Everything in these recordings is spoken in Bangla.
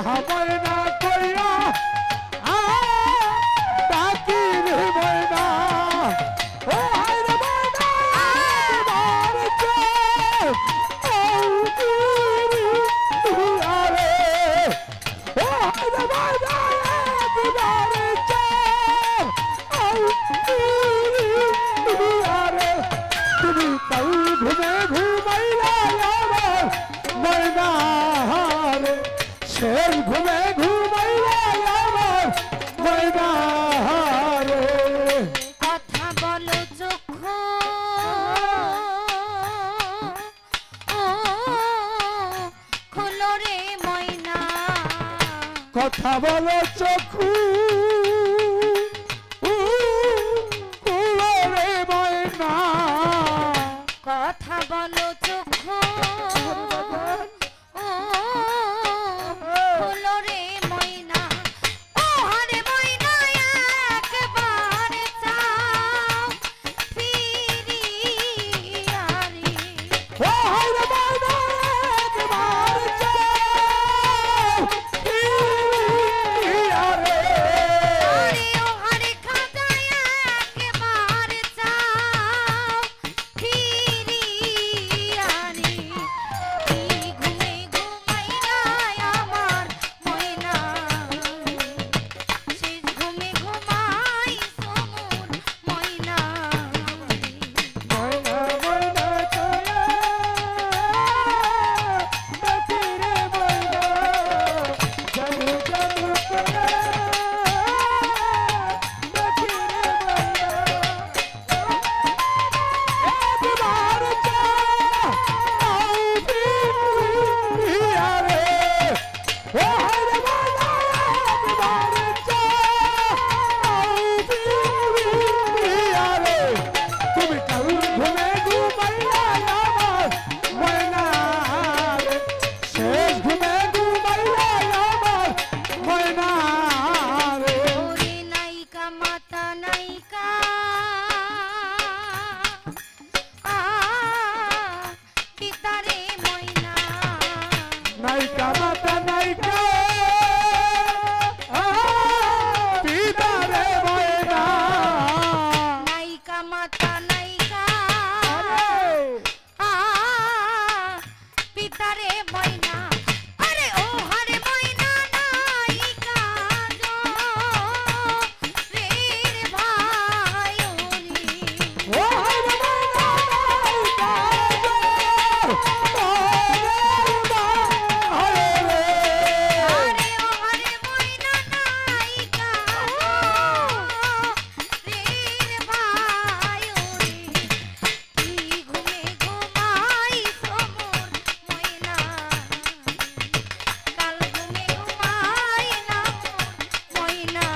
ময়না কইয়া ডাকি রে ময়না ও হায় রে ময়না তোমার চোখ আরে ও হায় রে ময়না তোমার চোখ আরে তুমি কাল ঘুমে ঘুমাইলা আমার ময়না রে শেষ ঘুমে ঘুমাইলা আমার ময়না রে কথা বলো চক্ষু খোলো রে ময়না কথা বলো চক্ষু খোলো রে ময়না কথা বলো চক্ষু খোলো রে ময়না ও হারে ময়না একবার চাও ফিরিয়া রে ও হায় রে ময়না একবার চাও ফিরিয়া রে আরে ও হারে খাজা একবার চাও ফিরিয়া রে কি ঘুমে ঘুমাইলা আমার ময়না শেষ ঘুমে ঘুমাই সমুর ময়না ময়না ময়না কয়া ডাকি রে ময়না জানু জানু কয়া ডাকি রে ময়না একবার চাও ফিরিয়া রে ও হায় রে ময়না একবার চাও ফিরিয়া রে তুমি কাল ঘুমে ঘুমাইলা আমার ময়না রে শেষ ঘুমে ঘুমাইলা আমার ময়না রে ওরে নাইকা মাতা নাইকা পিতারে ময়না নাইকা মাতা নাইকা পিতা রে ময়না নাইকা মাতা নাইকা পিতারে ময়না আরে ও হারে ময়না নাইকা রে ভাই ও হায় রে ময়না নাইকা হায় রে আরে ও হারে ময়না নাইকা রে ভাই কি ঘুমে ঘুমাই সমুর ময়না কাল ঘুমে ঘুমাই না ময়না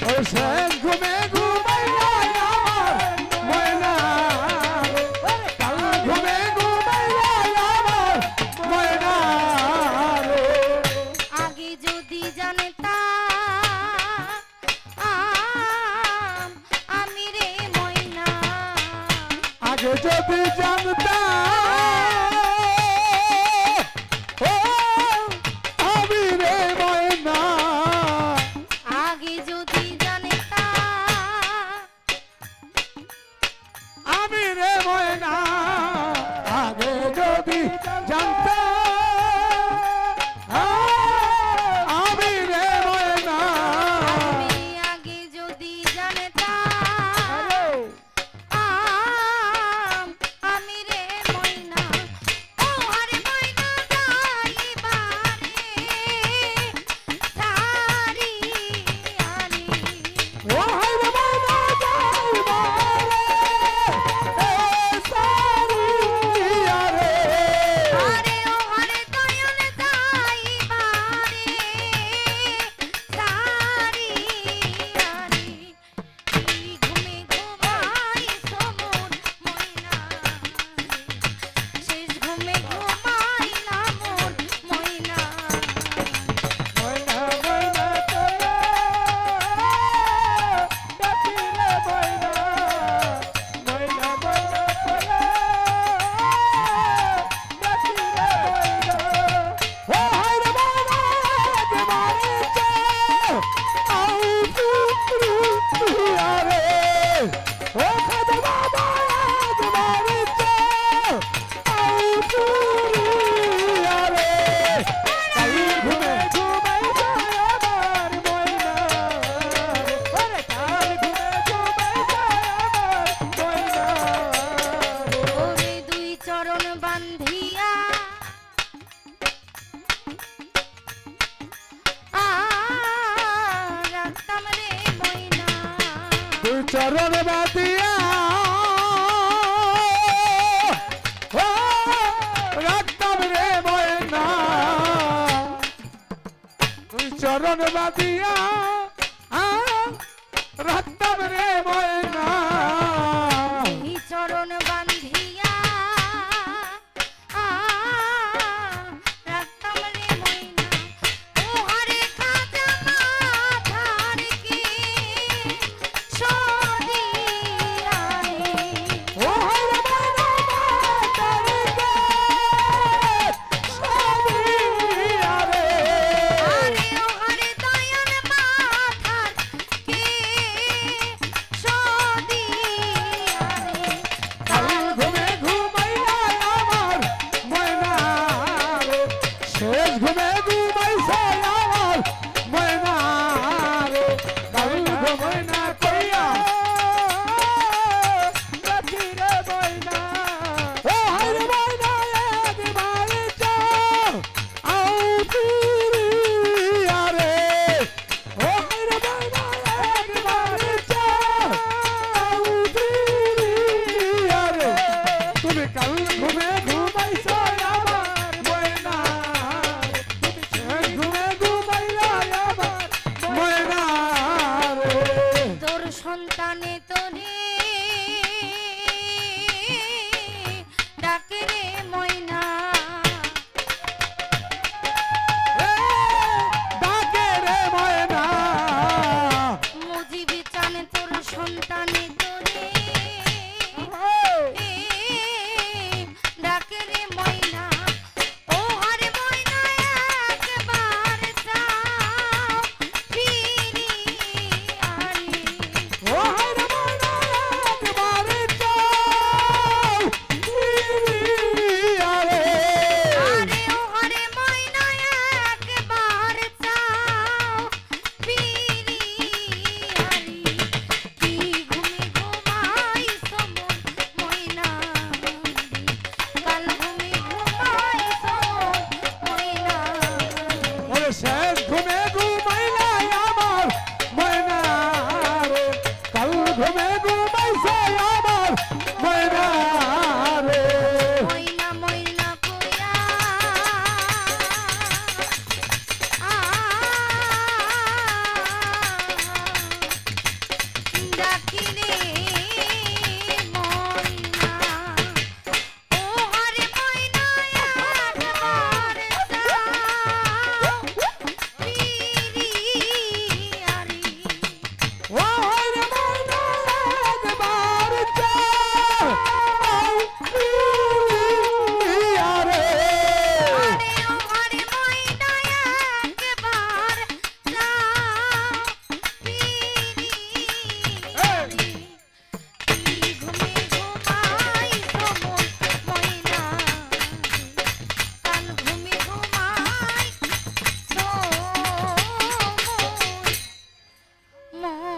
ওই শেষ ঘুমে ঘুমাইলা আমার ময়না রে কাল ঘুমে ঘুমাইলা আমার ময়না রে আগে যদি জানতাম আমি রে ময়না আগে যদি জানতাম ও আমি রে ময়না আগে যদি জানতাম আমি রে ময়না আগে যদি জানতাম আমি রে ময়না আমি আগে যদি জানতাম আমি রে তুই চরণ বাদিয়া ও রাখতাম রে ময়না তুই চরণ বাদিয়া রাখতাম রে ময়না এই চরণ বান্ধিয়া রাখতাম রে ময়না ও হরে খাজা মাথার কি সদিয়া ও হরে ময়না মাতার কে সদিয়া রে আরে ও হরে দয়াল মাথার কি সদিয়া কাল ঘুমে ঘুমাইয়া আমার ময়না রে শেষ ঘুমে ঘুমাইছে আমার ময়না রে কাল ঘুমাই না কইয়া রাখি রে ময়না ও হরে ময়না একবার যাও আও পিরিয়া রে ও হরে ময়না একবার যাও আও পিরিয়া রে তুমি কাল ঘুমে ঘুমাইছো আমার ময়না তুমি শেষ ঘুমে ঘুমাইলা আমার ময়না রে তোর সন্তানে তোরে ডাকে রে ময়না ডাকে রে ময়না মুজিবি চান তোর সন্তানে তোরে ডাকে রে ময়না ও হরে ময়না একবার যাও ফিরি আরে ও হরে ময়না একবার যাও পিরিয়া রে আরে ও হরে ময়না একবার যাও ফিরি আরে কি ঘুমে ঘুমাইছো মন ময়না কাল ঘুমে ঘুমাইছো ময়না ওরে শেষ ঘুমে ঘুমাইলা আমার ময়না রে কাল ঘুমে ঘুমাইছে আমার ময়না রে ময়না ময়না কইরা ডাকি রে ময়না ও হরে ময়না একবার যাও ফিরি আরে ও হরে ময়না একবার যাও পিরিয়া রে আরে ও হরে ময়না একবার যাও ফিরি আরে কি ঘুমে ঘুমাইছো মন ময়না কাল ঘুমে ঘুমাইছো মন